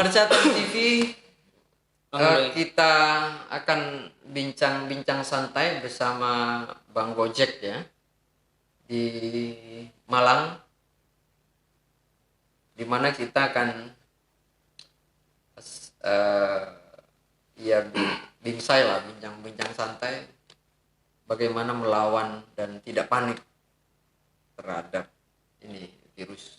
Pemirsa TV, kita akan bincang-bincang santai bersama Bang Gojek ya di Malang, dimana kita akan bincang lah, bincang-bincang santai bagaimana melawan dan tidak panik terhadap ini virus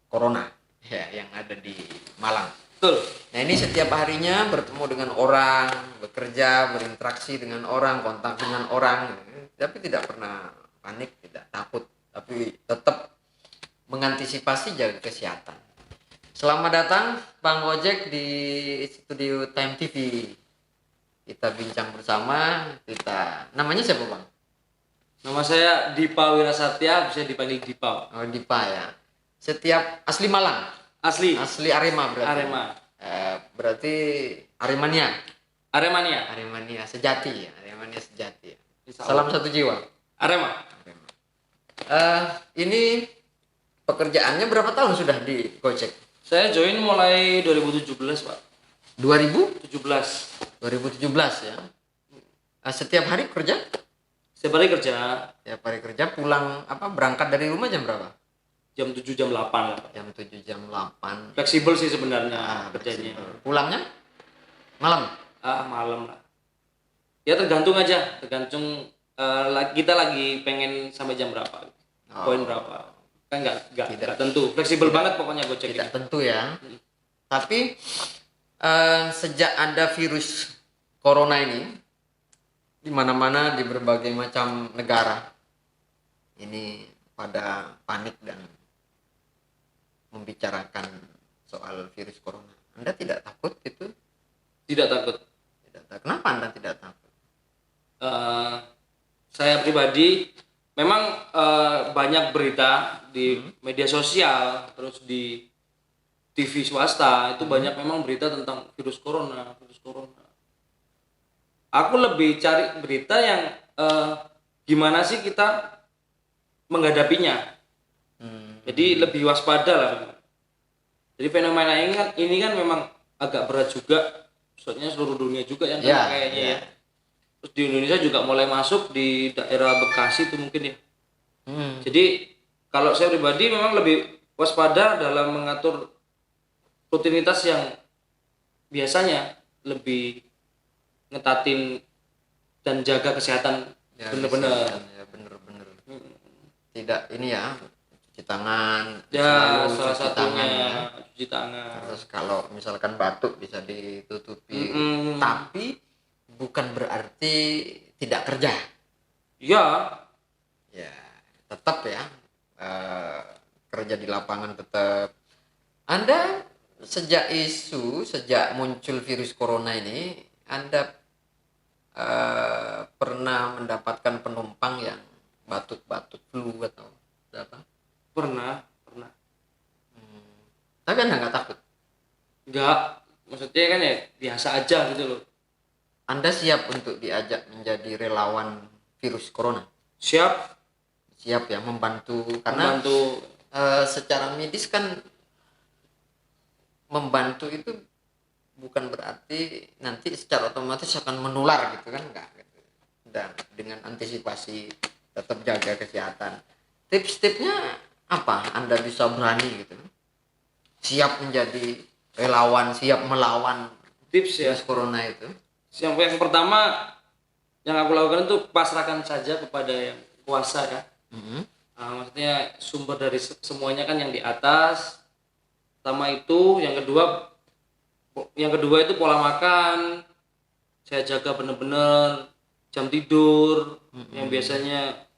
corona ya yang ada di Malang. Betul. Nah ini setiap harinya bertemu dengan orang, bekerja, berinteraksi dengan orang, kontak dengan orang, tapi tidak pernah panik, tidak takut, tapi tetap mengantisipasi, jaga kesehatan. Selamat datang Bang Gojek di studio Time TV. Kita bincang bersama. Namanya siapa Bang? Nama saya Dipa Wirasatya, bisa dipanggil Dipa. Oh Dipa ya. Setiap asli Malang. Asli Arema berarti. Arema. Berarti Aremania sejati ya. Aremania sejati ya. Salam satu jiwa. Arema. Ini pekerjaannya berapa tahun sudah di Gojek? Saya join mulai 2017, Pak. 2017 ya. Setiap hari kerja? Setiap hari kerja, Pulang berangkat dari rumah jam berapa? jam 7 jam 8 lah. Jam 7 jam 8. Fleksibel sih sebenarnya kerjanya. Pulangnya malam? Malam lah. Ya tergantung kita lagi pengen sampai jam berapa. Poin berapa. Kan enggak tentu. Fleksibel banget pokoknya Gojek tidak ini. Tentu ya. Tapi sejak ada virus corona ini di mana-mana di berbagai macam negara ini pada panik dan membicarakan soal virus corona. Anda tidak takut itu? Tidak takut. Kenapa Anda tidak takut? Saya pribadi memang banyak berita di media sosial, terus di TV swasta itu banyak memang berita tentang virus corona. Aku lebih cari berita yang gimana sih kita menghadapinya. Jadi lebih waspada lah memang. Jadi fenomena ini kan memang agak berat juga. Maksudnya seluruh dunia juga yang kena kayaknya ya. Terus di Indonesia juga mulai masuk di daerah Bekasi itu mungkin ya. Jadi kalau saya pribadi memang lebih waspada dalam mengatur rutinitas yang biasanya lebih ngetatin dan jaga kesehatan benar-benar. Ya, benar-benar. Tidak ini ya, cuci tangan. Ya, salah satunya cuci tangan. Terus kalau misalkan batuk bisa ditutupi. Tapi bukan berarti tidak kerja. Iya. Ya, tetap ya. Kerja di lapangan tetap. Anda sejak muncul virus corona ini, Anda pernah mendapatkan penumpang yang batuk-batuk flu atau apa? Pernah. Tapi Anda nggak takut? Enggak, maksudnya kan ya biasa aja gitu loh. Anda siap untuk diajak menjadi relawan virus corona? Siap ya, membantu. Karena secara medis kan membantu itu bukan berarti nanti secara otomatis akan menular gitu kan, enggak gitu. Dan dengan antisipasi tetap jaga kesehatan. Tips-tipsnya apa? Anda bisa berani gitu. Siap menjadi relawan, siap melawan tips ya virus corona itu. Yang pertama yang aku lakukan itu pasrahkan saja kepada yang kuasa kan. Maksudnya sumber dari semuanya kan yang di atas. Pertama itu, yang kedua itu pola makan. Saya jaga benar-benar jam tidur yang biasanya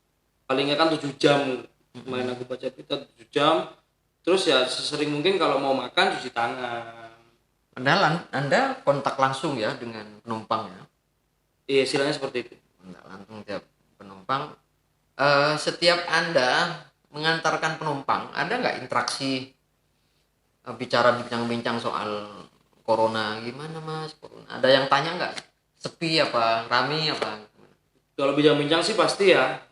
paling nggak kan 7 jam. Kemarin aku baca berita 7 jam. Terus ya sesering mungkin kalau mau makan cuci tangan. Padahal Anda kontak langsung ya dengan penumpang ya? Iya, istilahnya seperti itu. Kontak langsung tiap penumpang. Setiap Anda mengantarkan penumpang, ada nggak interaksi bicara bincang-bincang soal corona? Gimana Mas? Corona. Ada yang tanya nggak? Sepi apa? Rame apa? Kalau bincang-bincang sih pasti ya.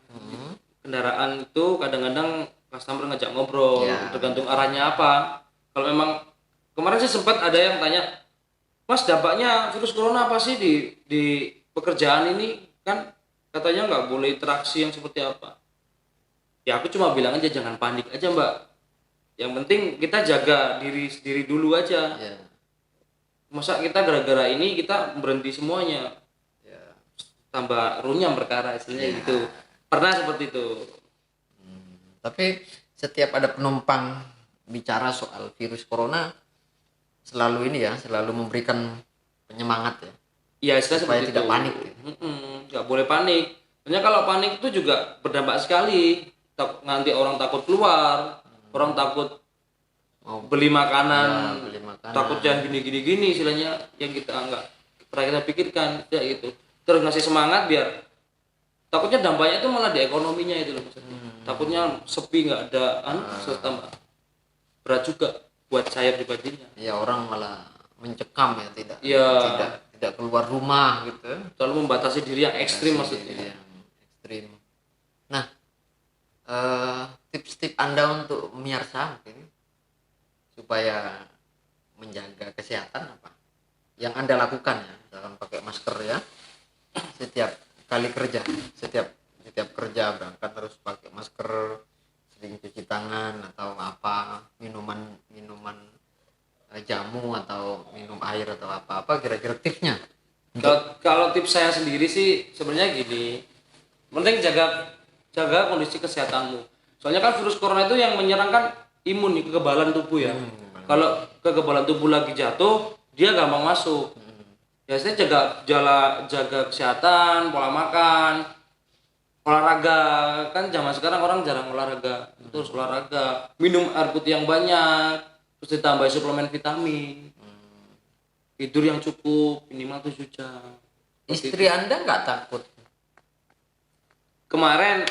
Kendaraan itu kadang-kadang customer ngajak ngobrol, tergantung arahnya apa. Kalau memang kemarin sih sempat ada yang tanya, Mas, dampaknya virus corona apa sih di pekerjaan ini? Kan katanya nggak boleh interaksi yang seperti apa. Ya aku cuma bilang aja jangan panik aja Mbak. Yang penting kita jaga diri sendiri dulu aja. Ya, Masa kita gara-gara ini kita berhenti semuanya, ya. tambah runyam perkara istilahnya gitu. Pernah seperti itu. Tapi setiap ada penumpang bicara soal virus corona, selalu ini ya, selalu memberikan penyemangat ya, Ya istilah supaya seperti tidak itu. panik ya. Nggak boleh panik. Soalnya kalau panik itu juga berdampak sekali. Nanti orang takut keluar, orang takut Mau beli makanan, ya, beli makanan. takut yang gini istilahnya yang kita nggak pernah kita pikirkan ya gitu. Terus ngasih semangat biar takutnya dampaknya itu malah di ekonominya itu loh maksudnya. Takutnya sepi nggak ada tambah berat juga buat saya pribadinya. Ya, orang malah mencekam ya, Ya, tidak keluar rumah gitu. terlalu membatasi diri yang ekstrim Kasih maksudnya. yang ekstrim. Nah, tips-tips Anda untuk pemirsa mungkin supaya menjaga kesehatan apa yang Anda lakukan ya, misalkan pakai masker ya setiap kali kerja, setiap kerja berangkat harus pakai masker, sering cuci tangan atau apa, minuman jamu atau minum air atau apa kira-kira tipsnya. Kalau tips saya sendiri sih sebenarnya gini, penting jaga kondisi kesehatanmu. Soalnya kan virus corona itu yang menyerang kan imun nih, kekebalan tubuh ya. Kalau kekebalan tubuh lagi jatuh, dia gampang masuk. Biasanya jaga kesehatan, pola makan, olahraga. Kan zaman sekarang orang jarang olahraga. Terus olahraga, minum air putih yang banyak, terus ditambah suplemen vitamin. Tidur yang cukup minimal 7 jam. Istri Anda nggak takut? Kemarin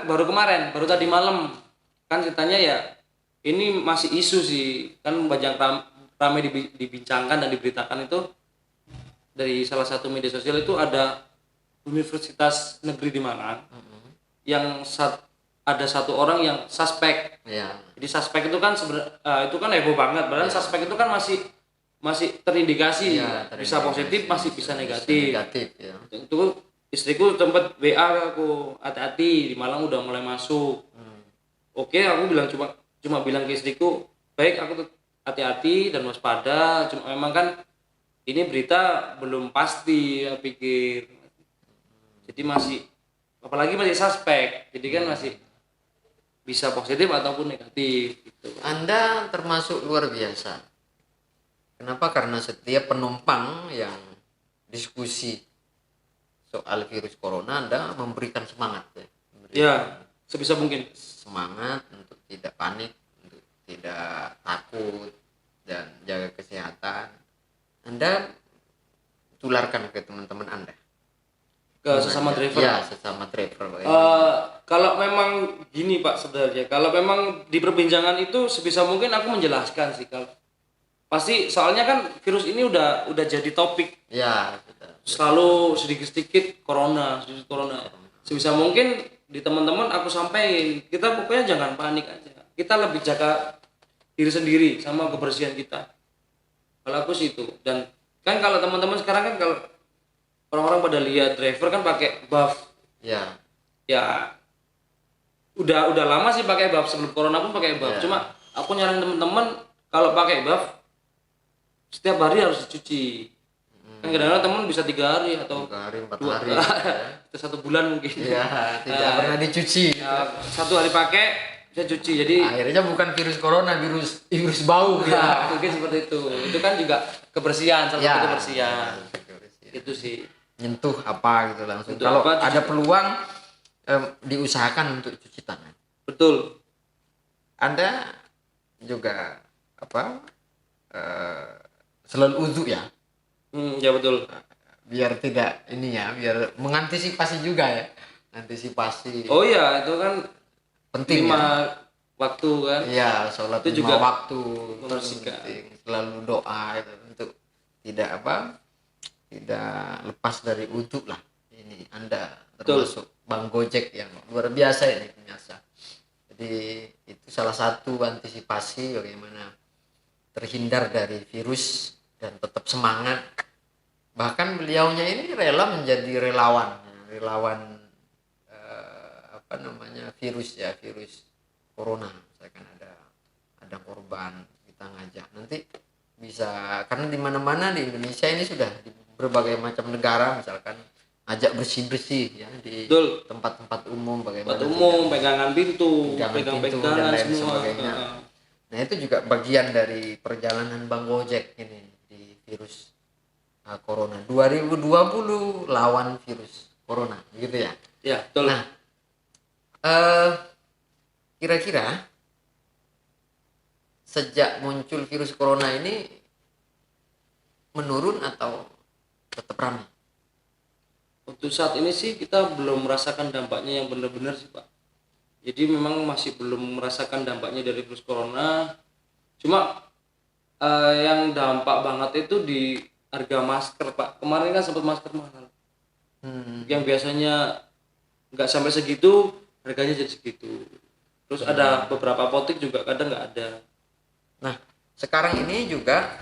baru tadi malam kan ceritanya ya, ini masih isu sih kan, banyak ramai dibincangkan dan diberitakan itu dari salah satu media sosial. Itu ada Universitas Negeri di Malang yang ada satu orang yang suspek. Ya. Jadi suspek itu kan itu kan heboh banget, padahal suspek itu kan masih terindikasi, Ya, bisa positif masih bisa negatif. Ya. Itu istriku tempat WA aku, hati-hati di Malang udah mulai masuk. Oke, aku cuma bilang ke istriku, baik, aku hati-hati dan waspada. Cuma memang kan ini berita belum pasti ya pikir. Jadi apalagi masih suspek. Jadi kan masih bisa positif ataupun negatif gitu. Anda termasuk luar biasa. Kenapa? Karena setiap penumpang yang diskusi soal virus corona, Anda memberikan semangat ya. Ya, sebisa mungkin. Semangat untuk tidak panik, untuk tidak takut dan jaga kesehatan. Anda tularkan ke teman-teman Anda. Ke sesama driver. Ya, sesama driver. Kalau memang gini Pak sebenarnya, kalau memang di perbincangan itu sebisa mungkin aku menjelaskan sih, kalau pasti soalnya kan virus ini udah jadi topik. Ya, sudah. Selalu sedikit-sedikit corona. Sebisa mungkin di teman-teman aku sampaikan, kita pokoknya jangan panik aja. Kita lebih jaga diri sendiri sama kebersihan kita. Kalau aku sih itu. Dan kan kalau teman-teman sekarang kan, kalau orang-orang pada lihat driver kan pakai buff. Ya. Ya udah lama sih pakai buff, sebelum corona pun pakai buff. Ya. Cuma aku nyaranin teman-teman kalau pakai buff setiap hari harus dicuci. Kan kadang-kadang teman bisa 3 hari atau 3 hari, 4 2 hari. atau 1 bulan mungkin. Ya, tidak pernah dicuci. Ya, 1 hari pakai bisa cuci. Jadi Akhirnya bukan virus corona, virus bau ya, ya. mungkin seperti itu. Itu kan juga kebersihan, salah satu kebersihan. Itu sih. Nyentuh apa gitu langsung. Untuk Kalau apa, ada peluang diusahakan untuk cuci tangan. Betul. Anda juga selalu udhu ya, Ya betul. biar tidak ini ya, biar mengantisipasi juga ya, antisipasi. Oh iya, itu kan Penting 5 ya. waktu kan. Iya, sholat Itu 5 juga waktu membersihkan. penting. Selalu doa itu untuk tidak tidak lepas dari udhu lah. Ini Anda termasuk Bang Gojek yang luar biasa ini pemirsa. Jadi itu salah satu antisipasi bagaimana terhindar dari virus dan tetap semangat. Bahkan beliaunya ini rela menjadi relawan virus ya, virus corona. Misalkan ada korban, kita ngajak nanti bisa, karena di mana-mana di Indonesia ini sudah di berbagai macam negara, misalkan ajak bersih-bersih ya di Betul. tempat-tempat umum, bagaimana tempat umum, pegangan pintu, dan pegang-pegangan lain semua. sebagainya. Nah itu juga bagian dari perjalanan Bang Gojek ini di virus corona 2020, lawan virus corona gitu ya. Ya, betul. Nah, kira-kira sejak muncul virus corona ini menurun atau tetap ramai? Untuk saat ini sih kita belum merasakan dampaknya yang benar-benar sih Pak. Jadi memang masih belum merasakan dampaknya dari virus corona. Cuma yang dampak banget itu di harga masker Pak. Kemarin kan sempat masker mahal. Yang biasanya nggak sampai segitu, harganya jadi segitu. Terus ada beberapa apotek juga kadang nggak ada. Nah, sekarang ini juga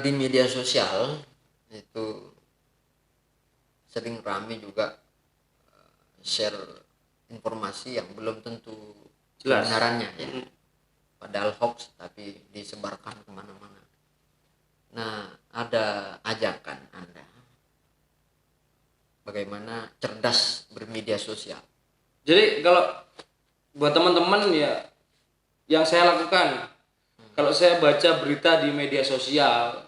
di media sosial itu sering ramai juga share informasi yang belum tentu Jelas. kebenarannya ya. Padahal hoax tapi disebarkan kemana-mana. Nah, ada ajakan Anda bagaimana cerdas bermedia sosial. Jadi kalau buat teman-teman ya, yang saya lakukan kalau saya baca berita di media sosial,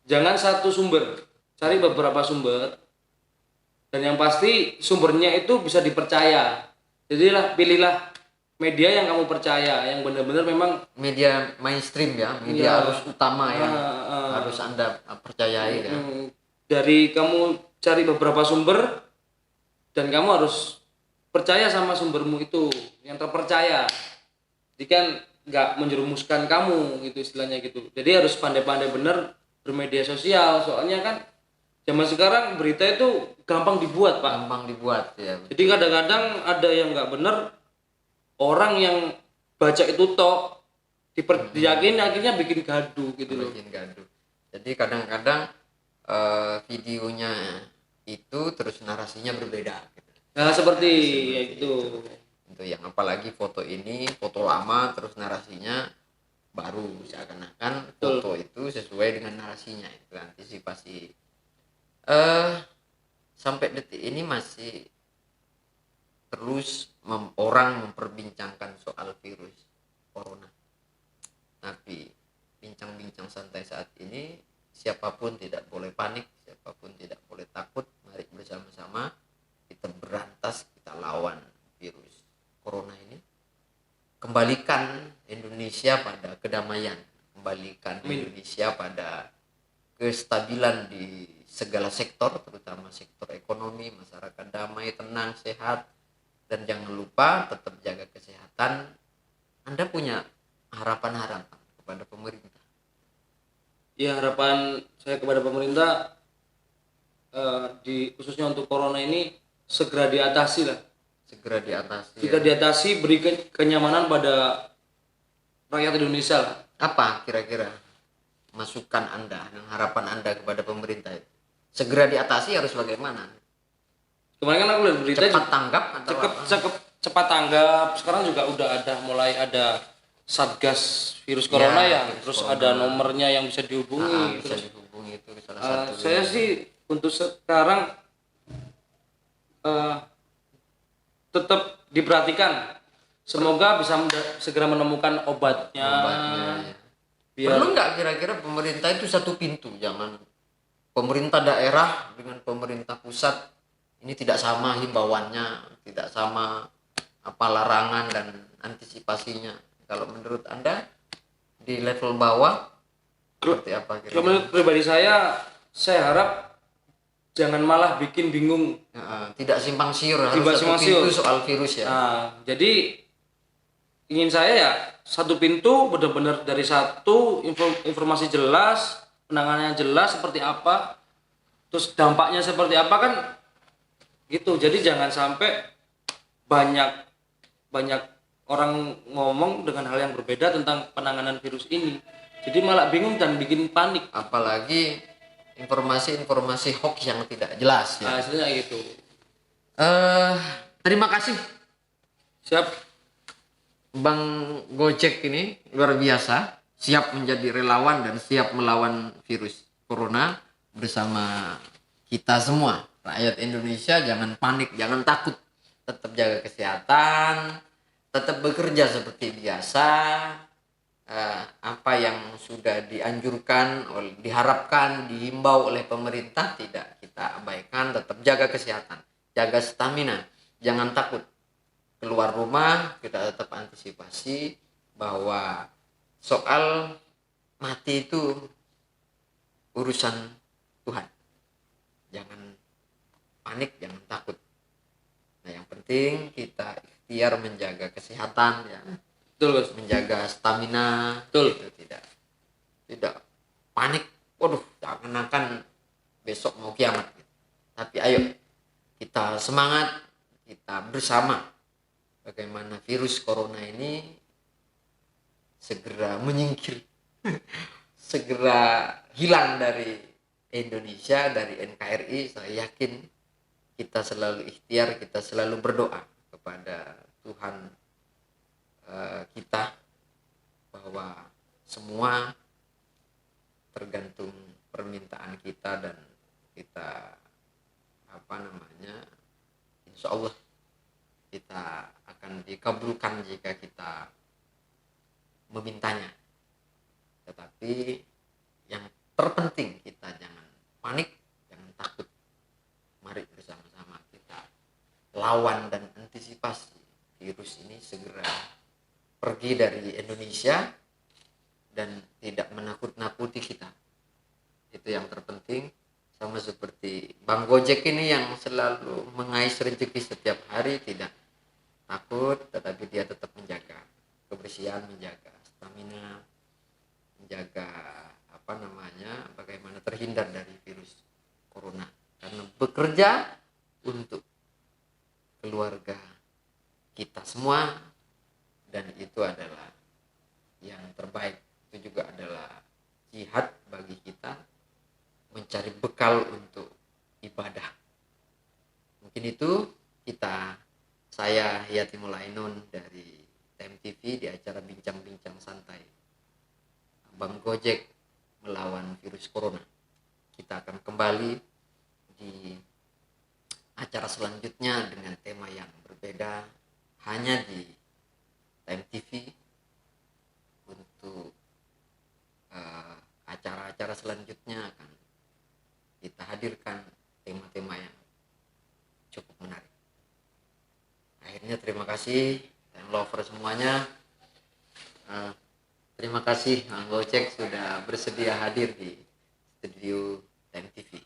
jangan satu sumber, cari beberapa sumber, dan yang pasti sumbernya itu bisa dipercaya. Jadilah pilihlah media yang kamu percaya, yang benar-benar memang Media mainstream ya, media arus utama ya, harus Anda percayai ya. Dari kamu cari beberapa sumber dan kamu harus percaya sama sumbermu itu yang terpercaya. Jadi kan nggak menjerumuskan kamu gitu istilahnya gitu. Jadi harus pandai-pandai bener bermedia sosial, soalnya kan zaman sekarang berita itu gampang dibuat Pak. Gampang dibuat ya. Jadi kadang-kadang ada yang nggak bener, orang yang baca itu tok diyakini akhirnya bikin gaduh gitu loh. Bikin gaduh. Jadi kadang-kadang videonya itu terus narasinya berbeda gitu. Nah seperti ya itu. Itu yang apalagi foto ini foto lama terus narasinya baru, seakan-akan foto itu sesuai dengan narasinya. Itu antisipasi. Sampai detik ini masih terus orang memperbincangkan soal virus corona. Tapi bincang-bincang santai saat ini, siapapun tidak boleh panik, siapapun tidak boleh takut. Mari bersama-sama kita berantas, kita lawan virus corona ini. Kembalikan Indonesia pada kedamaian, kembalikan Indonesia pada kestabilan di segala sektor, terutama sektor ekonomi, masyarakat damai, tenang, sehat, dan jangan lupa tetap jaga kesehatan. Anda punya harapan-harapan kepada pemerintah? Ya harapan saya kepada pemerintah khususnya untuk corona ini segera diatasi lah. Segera diatasi. Segera diatasi, beri kenyamanan pada rakyat Indonesia lah. Apa kira-kira masukan Anda dan harapan Anda kepada pemerintah itu? Segera diatasi harus bagaimana? Kemarin kan aku lihat berita cepat tanggap atau cepat tanggap. Sekarang juga udah mulai ada Satgas virus corona ya, terus corona. Ada nomornya yang bisa dihubungi. Bisa dihubungi itu salah satu. Saya sih untuk sekarang tetap diperhatikan. Semoga bisa segera menemukan obatnya. Ya. Perlu nggak kira-kira pemerintah itu satu pintu, jangan pemerintah daerah dengan pemerintah pusat ini tidak sama himbauannya, tidak sama larangan dan antisipasinya. Kalau menurut Anda di level bawah seperti apa kira-kira? Kalau menurut pribadi saya harap jangan malah bikin bingung. Tidak simpang siur, harus satu pintu soal virus ya. Jadi ingin saya ya satu pintu, benar-benar dari satu informasi jelas, penanganannya jelas seperti apa, terus dampaknya seperti apa kan gitu. Jadi jangan sampai banyak orang ngomong dengan hal yang berbeda tentang penanganan virus ini. Jadi malah bingung dan bikin panik. Apalagi informasi-informasi hoax yang tidak jelas ya. Hasilnya gitu. Terima kasih Siap. Bang Gojek ini luar biasa, siap menjadi relawan dan siap melawan virus corona bersama kita semua. Rakyat Indonesia jangan panik, jangan takut. Tetap jaga kesehatan, tetap bekerja seperti biasa. Apa yang sudah dianjurkan, diharapkan, dihimbau oleh pemerintah tidak kita abaikan. Tetap jaga kesehatan, jaga stamina, jangan takut. Keluar rumah kita tetap antisipasi bahwa soal mati itu urusan Tuhan. Jangan panik, jangan takut. Nah, yang penting kita ikhtiar menjaga kesehatan ya. Betul, Gus. Menjaga stamina. Betul. Gitu, tidak panik. Waduh, jangan besok mau kiamat. Tapi ayo kita semangat, kita bersama bagaimana virus corona ini segera menyingkir, segera hilang dari Indonesia, dari NKRI. Saya yakin kita selalu ikhtiar, kita selalu berdoa kepada Tuhan kita bahwa semua tergantung permintaan kita dan kita insya Allah kita akan dikabulkan jika kita memintanya. Tetapi yang terpenting kita jangan panik, jangan takut. Mari bersama-sama kita lawan dan antisipasi virus ini segera pergi dari Indonesia dan tidak menakut-nakuti kita. Itu yang terpenting. Sama seperti Bang Gojek ini yang selalu mengais rezeki setiap hari, tidak takut, tetapi dia tetap menjaga kebersihan, menjaga stamina, menjaga bagaimana terhindar dari virus corona, karena bekerja untuk keluarga kita semua, dan itu adalah yang terbaik. Itu juga adalah jihad bagi kita mencari bekal untuk ibadah. Mungkin itu saya Yatimul Ainun dari Time TV di acara Bincang-Bincang Santai Bang Gojek melawan virus corona. Kita akan kembali di acara selanjutnya dengan tema yang berbeda hanya di Time TV. Untuk acara-acara selanjutnya akan kita hadirkan tema-tema yang cukup menarik. Akhirnya terima kasih dan lover semuanya. Terima kasih Bang Gojek sudah bersedia hadir di studio Time TV.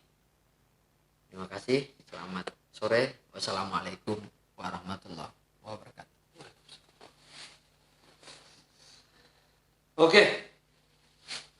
Terima kasih. Selamat sore. Wassalamualaikum warahmatullahi wabarakatuh. Oke.